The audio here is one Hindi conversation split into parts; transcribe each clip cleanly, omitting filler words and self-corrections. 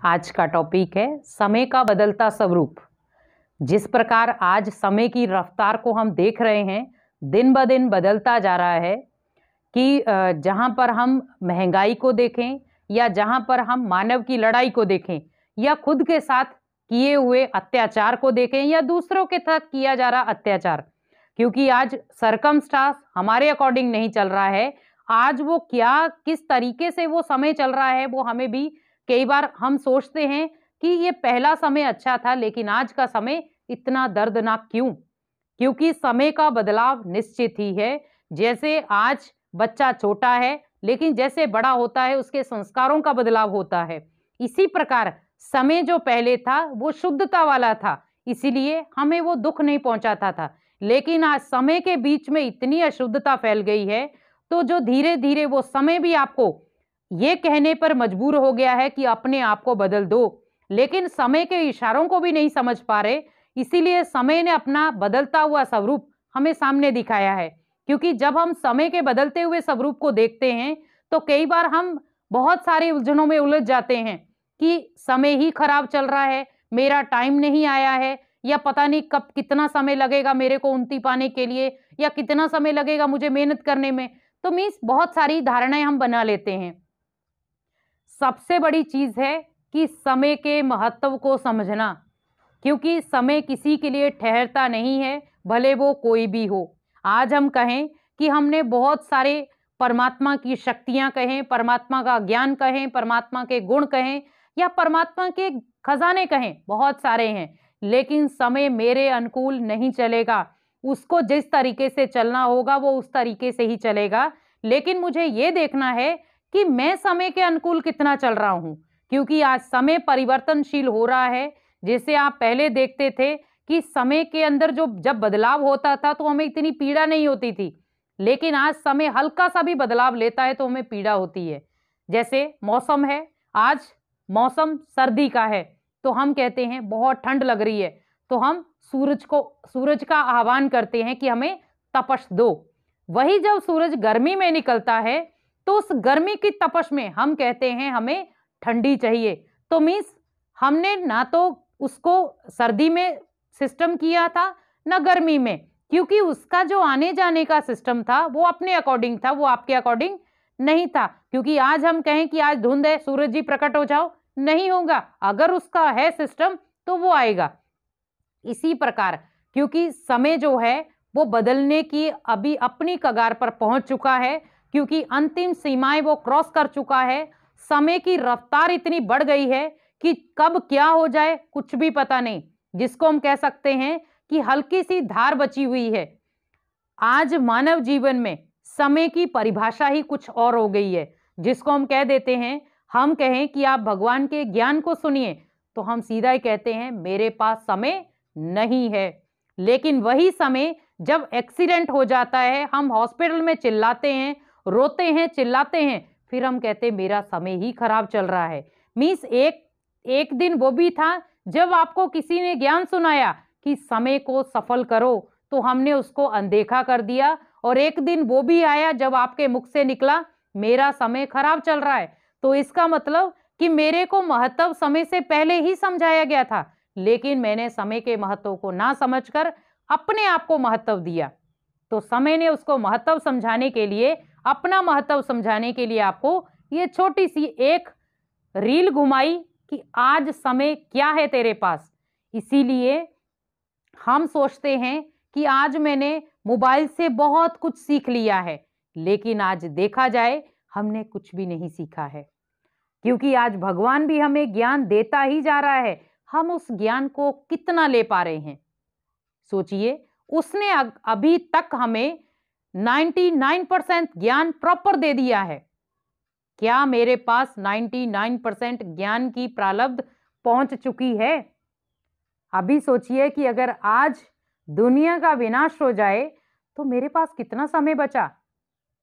आज का टॉपिक है समय का बदलता स्वरूप। जिस प्रकार आज समय की रफ्तार को हम देख रहे हैं, दिन ब दिन बदलता जा रहा है कि जहाँ पर हम महंगाई को देखें या जहाँ पर हम मानव की लड़ाई को देखें या खुद के साथ किए हुए अत्याचार को देखें या दूसरों के साथ किया जा रहा अत्याचार, क्योंकि आज सरकमस्टांस हमारे अकॉर्डिंग नहीं चल रहा है। आज वो क्या किस तरीके से वो समय चल रहा है वो हमें भी कई बार हम सोचते हैं कि ये पहला समय अच्छा था, लेकिन आज का समय इतना दर्दनाक क्यों? क्योंकि समय का बदलाव निश्चित ही है। जैसे आज बच्चा छोटा है, लेकिन जैसे बड़ा होता है उसके संस्कारों का बदलाव होता है। इसी प्रकार समय जो पहले था वो शुद्धता वाला था, इसीलिए हमें वो दुख नहीं पहुंचाता था। लेकिन आज समय के बीच में इतनी अशुद्धता फैल गई है, तो जो धीरे धीरे वो समय भी आपको ये कहने पर मजबूर हो गया है कि अपने आप को बदल दो, लेकिन समय के इशारों को भी नहीं समझ पा रहे। इसीलिए समय ने अपना बदलता हुआ स्वरूप हमें सामने दिखाया है। क्योंकि जब हम समय के बदलते हुए स्वरूप को देखते हैं तो कई बार हम बहुत सारी उलझनों में उलझ जाते हैं कि समय ही खराब चल रहा है, मेरा टाइम नहीं आया है, या पता नहीं कब कितना समय लगेगा मेरे को उन्नति पाने के लिए, या कितना समय लगेगा मुझे मेहनत करने में। तो मीन्स बहुत सारी धारणाएं हम बना लेते हैं। सबसे बड़ी चीज है कि समय के महत्व को समझना, क्योंकि समय किसी के लिए ठहरता नहीं है, भले वो कोई भी हो। आज हम कहें कि हमने बहुत सारे परमात्मा की शक्तियां कहें, परमात्मा का ज्ञान कहें, परमात्मा के गुण कहें या परमात्मा के खजाने कहें, बहुत सारे हैं, लेकिन समय मेरे अनुकूल नहीं चलेगा। उसको जिस तरीके से चलना होगा वो उस तरीके से ही चलेगा। लेकिन मुझे ये देखना है कि मैं समय के अनुकूल कितना चल रहा हूं, क्योंकि आज समय परिवर्तनशील हो रहा है। जैसे आप पहले देखते थे कि समय के अंदर जब बदलाव होता था तो हमें इतनी पीड़ा नहीं होती थी, लेकिन आज समय हल्का सा भी बदलाव लेता है तो हमें पीड़ा होती है। जैसे मौसम है, आज मौसम सर्दी का है तो हम कहते हैं बहुत ठंड लग रही है, तो हम सूरज का आह्वान करते हैं कि हमें तपश दो। वही जब सूरज गर्मी में निकलता है तो उस गर्मी की तपश में हम कहते हैं हमें ठंडी चाहिए। तो मीन्स हमने ना तो उसको सर्दी में सिस्टम किया था ना गर्मी में, क्योंकि उसका जो आने जाने का सिस्टम था वो अपने अकॉर्डिंग था, वो आपके अकॉर्डिंग नहीं था। क्योंकि आज हम कहें कि आज धुंध है, सूरज जी प्रकट हो जाओ, नहीं होगा। अगर उसका है सिस्टम तो वो आएगा। इसी प्रकार क्योंकि समय जो है वो बदलने की अभी अपनी कगार पर पहुंच चुका है, क्योंकि अंतिम सीमाएं वो क्रॉस कर चुका है। समय की रफ्तार इतनी बढ़ गई है कि कब क्या हो जाए कुछ भी पता नहीं, जिसको हम कह सकते हैं कि हल्की सी धार बची हुई है। आज मानव जीवन में समय की परिभाषा ही कुछ और हो गई है, जिसको हम कह देते हैं, हम कहें कि आप भगवान के ज्ञान को सुनिए तो हम सीधा ही कहते हैं मेरे पास समय नहीं है। लेकिन वही समय जब एक्सीडेंट हो जाता है, हम हॉस्पिटल में चिल्लाते हैं, रोते हैं, चिल्लाते हैं, फिर हम कहते हैं मेरा समय ही खराब चल रहा है। मीन्स एक दिन वो भी था जब आपको किसी ने ज्ञान सुनाया कि समय को सफल करो, तो हमने उसको अनदेखा कर दिया। और एक दिन वो भी आया जब आपके मुख से निकला मेरा समय खराब चल रहा है, तो इसका मतलब कि मेरे को महत्व समय से पहले ही समझाया गया था, लेकिन मैंने समय के महत्व को ना समझकर अपने आप को महत्व दिया। तो समय ने उसको महत्व समझाने के लिए, अपना महत्व समझाने के लिए आपको ये छोटी सी एक रील घुमाई कि आज समय क्या है तेरे पास। इसीलिए हम सोचते हैं कि आज मैंने मोबाइल से बहुत कुछ सीख लिया है, लेकिन आज देखा जाए हमने कुछ भी नहीं सीखा है, क्योंकि आज भगवान भी हमें ज्ञान देता ही जा रहा है। हम उस ज्ञान को कितना ले पा रहे हैं सोचिए। उसने अभी तक हमें 99% ज्ञान प्रॉपर दे दिया है। क्या मेरे पास 99% ज्ञान की प्रारब्ध पहुंच चुकी है? अभी सोचिए कि अगर आज दुनिया का विनाश हो जाए तो मेरे पास कितना समय बचा,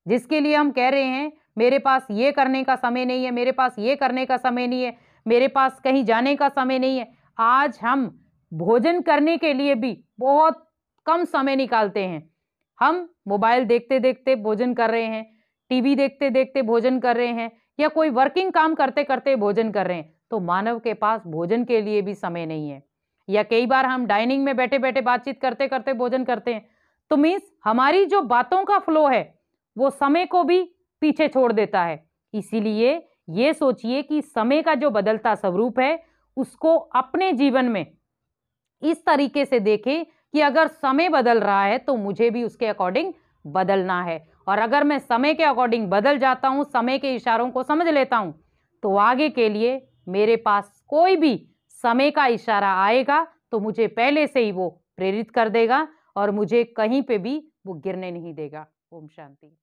जिसके लिए हम कह रहे हैं मेरे पास ये करने का समय नहीं है, मेरे पास ये करने का समय नहीं है, मेरे पास कहीं जाने का समय नहीं है। आज हम भोजन करने के लिए भी बहुत कम समय निकालते हैं। हम मोबाइल देखते देखते भोजन कर रहे हैं, टीवी देखते देखते भोजन कर रहे हैं, या कोई वर्किंग काम करते करते भोजन कर रहे हैं। तो मानव के पास भोजन के लिए भी समय नहीं है। या कई बार हम डाइनिंग में बैठे बैठे बातचीत करते करते भोजन करते हैं, तो मीन्स हमारी जो बातों का फ्लो है वो समय को भी पीछे छोड़ देता है। इसीलिए ये सोचिए कि समय का जो बदलता स्वरूप है उसको अपने जीवन में इस तरीके से देखें कि अगर समय बदल रहा है तो मुझे भी उसके अकॉर्डिंग बदलना है। और अगर मैं समय के अकॉर्डिंग बदल जाता हूं, समय के इशारों को समझ लेता हूं, तो आगे के लिए मेरे पास कोई भी समय का इशारा आएगा तो मुझे पहले से ही वो प्रेरित कर देगा और मुझे कहीं पे भी वो गिरने नहीं देगा। ओम शांति।